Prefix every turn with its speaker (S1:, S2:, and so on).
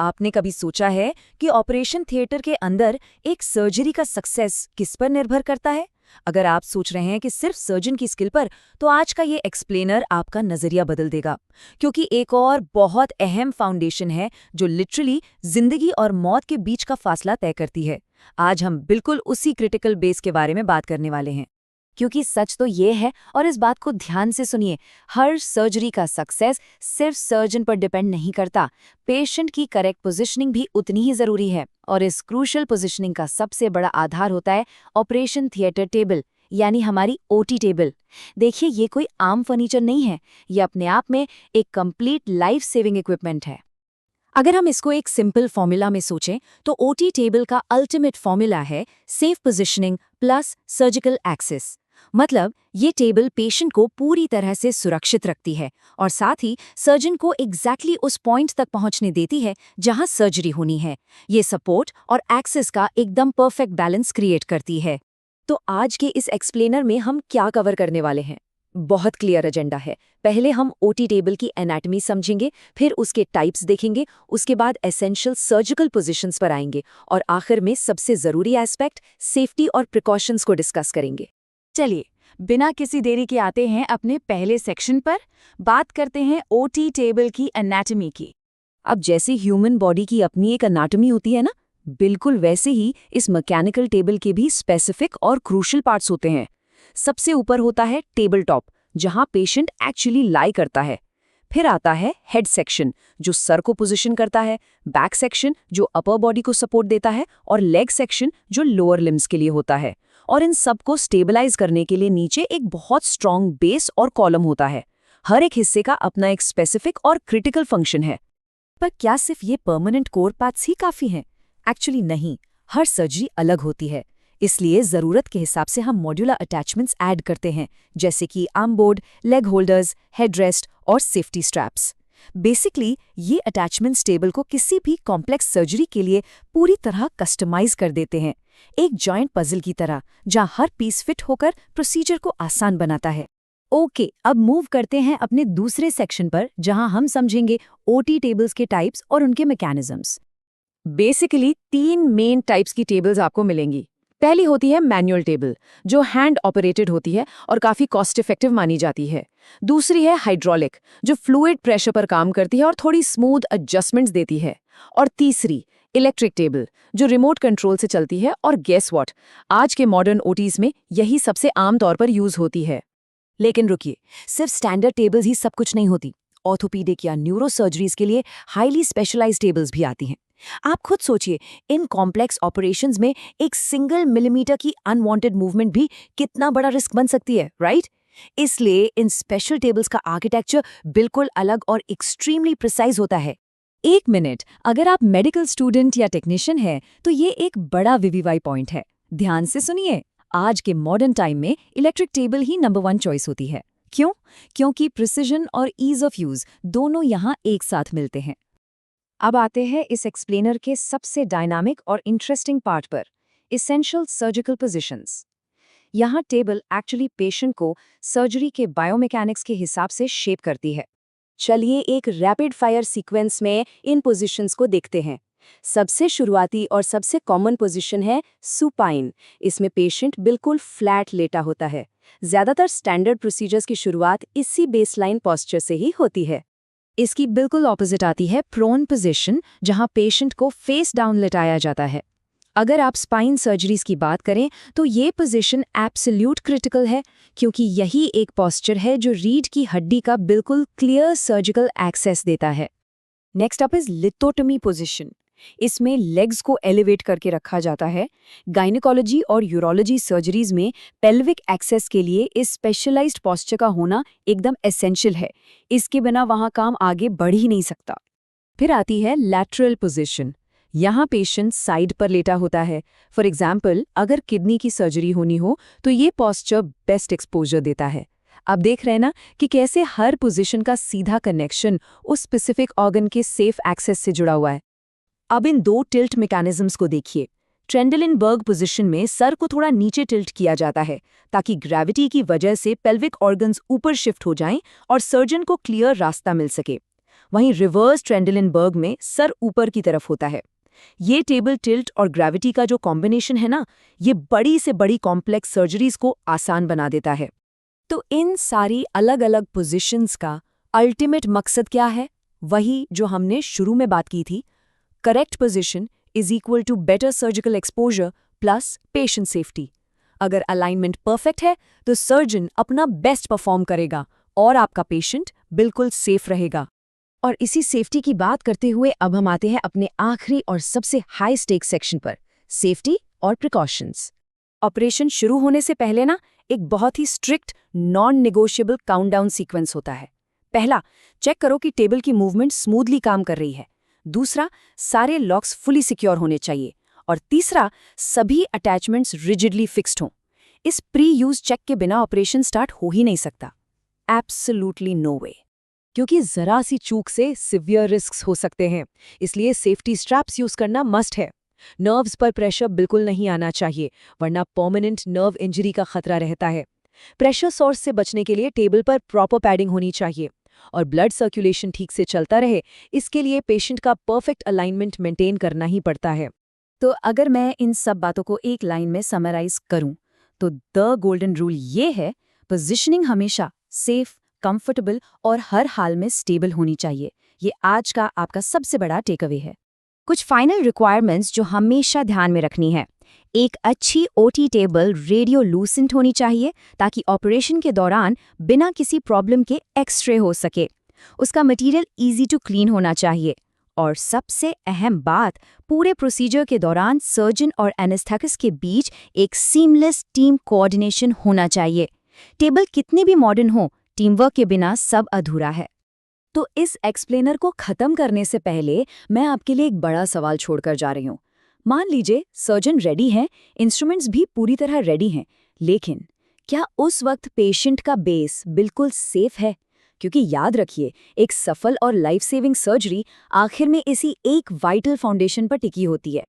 S1: आपने कभी सोचा है कि ऑपरेशन थिएटर के अंदर एक सर्जरी का सक्सेस किस पर निर्भर करता है? अगर आप सोच रहे हैं कि सिर्फ सर्जन की स्किल पर, तो आज का ये एक्सप्लेनर आपका नजरिया बदल देगा। क्योंकि एक और बहुत अहम फाउंडेशन है जो लिटरली जिंदगी और मौत के बीच का फासला तय करती है। आज हम बिल्कुल उसी क्रिटिकल बेस के बारे में बात करने वाले हैं। क्योंकि सच तो ये है, और इस बात को ध्यान से सुनिए, हर सर्जरी का सक्सेस सिर्फ सर्जन पर डिपेंड नहीं करता। पेशेंट की करेक्ट पोजीशनिंग भी उतनी ही जरूरी है, और इस क्रूशल पोजीशनिंग का सबसे बड़ा आधार होता है ऑपरेशन थिएटर टेबल, यानी हमारी ओटी टेबल। देखिए, ये कोई आम फर्नीचर नहीं है, ये अपने आप में एक कंप्लीट लाइफ सेविंग इक्विपमेंट है। अगर हम इसको एक सिंपल फॉर्मूला में सोचें, तो ओटी टेबल का अल्टीमेट फॉर्मूला है safe positioning plus surgical access. मतलब ये टेबल पेशेंट को पूरी तरह से सुरक्षित रखती है और साथ ही सर्जन को एग्जैक्टली उस पॉइंट तक पहुंचने देती है जहां सर्जरी होनी है। ये सपोर्ट और एक्सेस का एकदम परफेक्ट बैलेंस क्रिएट करती है। तो आज के इस एक्सप्लेनर में हम क्या कवर करने वाले हैं? बहुत क्लियर एजेंडा है। पहले हम ओटी टेबल की एनाटॉमी समझेंगे, फिर उसके टाइप्स देखेंगे, उसके बाद एसेंशियल सर्जिकल पोजीशंस पर आएंगे और आखिर में सबसे जरूरी एस्पेक्ट सेफ्टी और प्रिकॉशंस को डिस्कस करेंगे। चलिए, बिना किसी देरी के आते हैं अपने पहले सेक्शन पर। बात करते हैं ओटी टेबल की एनाटॉमी की। अब जैसे ह्यूमन बॉडी की अपनी एक एनाटॉमी होती है ना, बिल्कुल वैसे ही इस मैकेनिकल टेबल के भी स्पेसिफिक और क्रूशल पार्ट्स होते हैं। सबसे ऊपर होता है टेबल टॉप, जहां पेशेंट एक्चुअली लाई करता है। फिर आता है हेड सेक्शन, जो सर को पोजीशन करता है, बैक सेक्शन जो अपर बॉडी को सपोर्ट देता है, और लेग सेक्शन जो लोअर लिम्स के लिए होता है। और इन सब को स्टेबलाइज करने के लिए नीचे एक बहुत स्ट्रॉन्ग बेस और कॉलम होता है। हर एक हिस्से का अपना एक स्पेसिफिक और क्रिटिकल फंक्शन है। पर क्या सिर्फ ये परमानेंट कोर पार्ट्स ही काफी हैं? एक्चुअली नहीं, हर सर्जरी अलग होती है। इसलिए जरूरत के हिसाब से हम मॉड्यूलर अटैचमेंट्स ऐड करते हैं, जैसे कि arm board, leg holders, headrest और सेफ्टी स्ट्रैप्स। बेसिकली ये अटैचमेंट्स टेबल को किसी भी कॉम्प्लेक्स सर्जरी के लिए पूरी तरह कस्टमाइज कर देते हैं, एक जॉइंट पजल की तरह, जहां हर पीस फिट होकर प्रोसीजर को आसान बनाता है। ओके, अब मूव करते हैं अपने दूसरे सेक्शन पर, जहां हम समझेंगे ओटी टेबल्स के टाइप्स और उनके मैकेनिज्म्स। बेसिकली 3 मेन टाइप्स की टेबल्स आपको मिलेंगी। पहली होती है मैनुअल टेबल, जो हैंड ऑपरेटेड होती है और काफी कॉस्ट इफेक्टिव मानी जाती है। दूसरी है हाइड्रोलिक, जो फ्लूइड प्रेशर पर काम करती है और थोड़ी स्मूथ एडजस्टमेंट्स देती है। और तीसरी इलेक्ट्रिक टेबल, जो रिमोट कंट्रोल से चलती है। और गेस व्हाट, आज के मॉडर्न ओटीज में यही सबसे आम तौर पर यूज होती है। लेकिन रुकिए, सिर्फ स्टैंडर्ड टेबल्स ही सब कुछ नहीं होती। ऑर्थोपीडिक या न्यूरो सर्जरीज के लिए हाईली स्पेशलाइज्ड टेबल्स भी आती हैं। आप खुद सोचिए, इन कॉम्प्लेक्स ऑपरेशंस में एक सिंगल मिलीमीटर की अनवांटेड मूवमेंट भी कितना बड़ा रिस्क बन सकती है, राइट? इसलिए इन स्पेशल टेबल्स का आर्किटेक्चर बिल्कुल अलग और एक्सट्रीमली प्रिसाइज होता है। एक मिनट, अगर आप मेडिकल स्टूडेंट या टेक्नीशियन हैं, तो ये एक बड़ा वीवीवाई पॉइंट है। ध्यान से सुनिए, आज के मॉडर्न टाइम में इलेक्ट्रिक टेबल ही नंबर 1 चॉइस होती है। क्यों? क्योंकि प्रिसिजन और ईज ऑफ यूज दोनों यहाँ एक साथ मिलते हैं। अब आते हैं इस एक्सप्लेनर के सबसे डायनामिक और इंटरेस्टिंग पार्ट पर, एसेंशियल सर्जिकल पोजीशंस। यहाँ टेबल एक्चुअली पेशेंट को सर्जरी के बायोमैकेनिक्स के हिसाब से शेप करती है। चलिए एक रैपिड फायर सीक्वेंस में इन पोजीशंस को देखते हैं। सबसे शुरुआती और सबसे कॉमन पोजीशन है सुपाइन। इसमें पेशेंट बिल्कुल फ्लैट लेटा होता है। ज्यादातर स्टैंडर्ड प्रोसीजर्स की शुरुआत इसी बेसलाइन पोस्चर से ही होती है। इसकी बिल्कुल ऑपोजिट आती है प्रोन पोजीशन, जहां पेशेंट को फेस डाउन लेटाया जाता है। अगर आप स्पाइन सर्जरीज की बात करें, तो ये पोजीशन एब्सोल्यूट क्रिटिकल है, क्योंकि यही एक पोस्चर है जो रीढ़ की हड्डी का बिल्कुल क्लियर सर्जिकल एक्सेस देता है। Next up is lithotomy position. इसमें लेग्स को एलिवेट करके रखा जाता है। गायनेकोलॉजी और यूरोलॉजी सर्जरीज में पेल्विक एक्सेस के लिए इस स्पेशलाइज्ड पोस्चर का होना एकदम एसेंशियल है। इसके बिना वहां काम आगे बढ़ ही नहीं सकता। फिर आती है लैटरल पोजीशन। यहाँ पेशेंट साइड पर लेटा होता है। फॉर एग्जाम्पल, अगर किडनी की सर्जरी होनी हो तो ये पोस्चर बेस्ट एक्सपोजर देता है। आप देख रहे हैं ना कि कैसे हर पोजीशन का सीधा कनेक्शन उस स्पेसिफिक ऑर्गन के सेफ एक्सेस से जुड़ा हुआ है। अब इन 2 टिल्ट मैकेनिज्म्स को देखिए। ट्रेंडलिनबर्ग पोजीशन में सर को थोड़ा नीचे टिल्ट किया जाता है, ताकि ग्रेविटी की वजह से पेल्विक ऑर्गन्स ऊपर शिफ्ट हो जाएं और सर्जन को क्लियर रास्ता मिल सके। वहीं रिवर्स ट्रेंडलिनबर्ग में सर ऊपर की तरफ होता है। ये टेबल टिल्ट और ग्रेविटी का जो कॉम्बिनेशन है ना, ये बड़ी से बड़ी कॉम्प्लेक्स सर्जरीज को आसान बना देता है। तो इन सारी अलग अलग पोजीशंस का अल्टीमेट मकसद क्या है? वही जो हमने शुरू में बात की थी, correct position is equal to better surgical exposure plus patient safety. अगर अलाइनमेंट परफेक्ट है तो सर्जन अपना बेस्ट परफॉर्म करेगा और आपका पेशेंट बिल्कुल सेफ रहेगा। और इसी सेफ्टी की बात करते हुए अब हम आते हैं अपने आखिरी और सबसे हाई स्टेक सेक्शन पर, सेफ्टी और प्रिकॉशंस। ऑपरेशन शुरू होने से पहले ना एक बहुत ही strict non negotiable countdown sequence होता है। पहला, चेक करो कि टेबल की मूवमेंट स्मूथली काम कर रही है। दूसरा, सारे लॉक्स फुली सिक्योर होने चाहिए। और तीसरा, सभी अटैचमेंट्स रिजिडली फिक्स्ड हों। इस प्री यूज चेक के बिना ऑपरेशन स्टार्ट हो ही नहीं सकता। एब्सोल्युटली नो वे, क्योंकि जरा सी चूक से सिवियर रिस्क्स हो सकते हैं। इसलिए सेफ्टी स्ट्रैप्स यूज करना मस्ट है। नर्व्स पर प्रेशर बिल्कुल नहीं आना चाहिए, वरना परमानेंट नर्व इंजरी का खतरा रहता है। प्रेशर सोर्स से बचने के लिए टेबल पर प्रॉपर पैडिंग होनी चाहिए और ब्लड सर्कुलेशन ठीक से चलता रहे, इसके लिए पेशेंट का परफेक्ट अलाइनमेंट मेंटेन करना ही पड़ता है। तो अगर मैं इन सब बातों को एक लाइन में समराइज करूं, तो द गोल्डन रूल ये है, पोजीशनिंग हमेशा सेफ, कंफर्टेबल और हर हाल में स्टेबल होनी चाहिए। ये आज का आपका सबसे बड़ा टेकअवे है। कुछ फाइनल रिक्वायरमेंट्स जो हमेशा ध्यान में रखनी है। एक अच्छी ओटी टेबल रेडियो लूसेंट होनी चाहिए ताकि ऑपरेशन के दौरान बिना किसी प्रॉब्लम के एक्स-रे हो सके। उसका मटेरियल इजी टू क्लीन होना चाहिए। और सबसे अहम बात, पूरे प्रोसीजर के दौरान सर्जन और एनेस्थेटिस्ट के बीच एक सीमलेस टीम कोऑर्डिनेशन होना चाहिए। टेबल कितनी भी मॉडर्न हो, टीम वर्क के बिना सब अधूरा है। तो इस एक्सप्लेनर को खत्म करने से पहले मैं आपके लिए एक बड़ा सवाल छोड़कर जा रही हूँ। मान लीजिए सर्जन रेडी है, इंस्ट्रूमेंट्स भी पूरी तरह रेडी हैं, लेकिन क्या उस वक्त पेशेंट का बेस बिल्कुल सेफ है? क्योंकि याद रखिए, एक सफल और लाइफ सेविंग सर्जरी आखिर में इसी एक वाइटल फाउंडेशन पर टिकी होती है,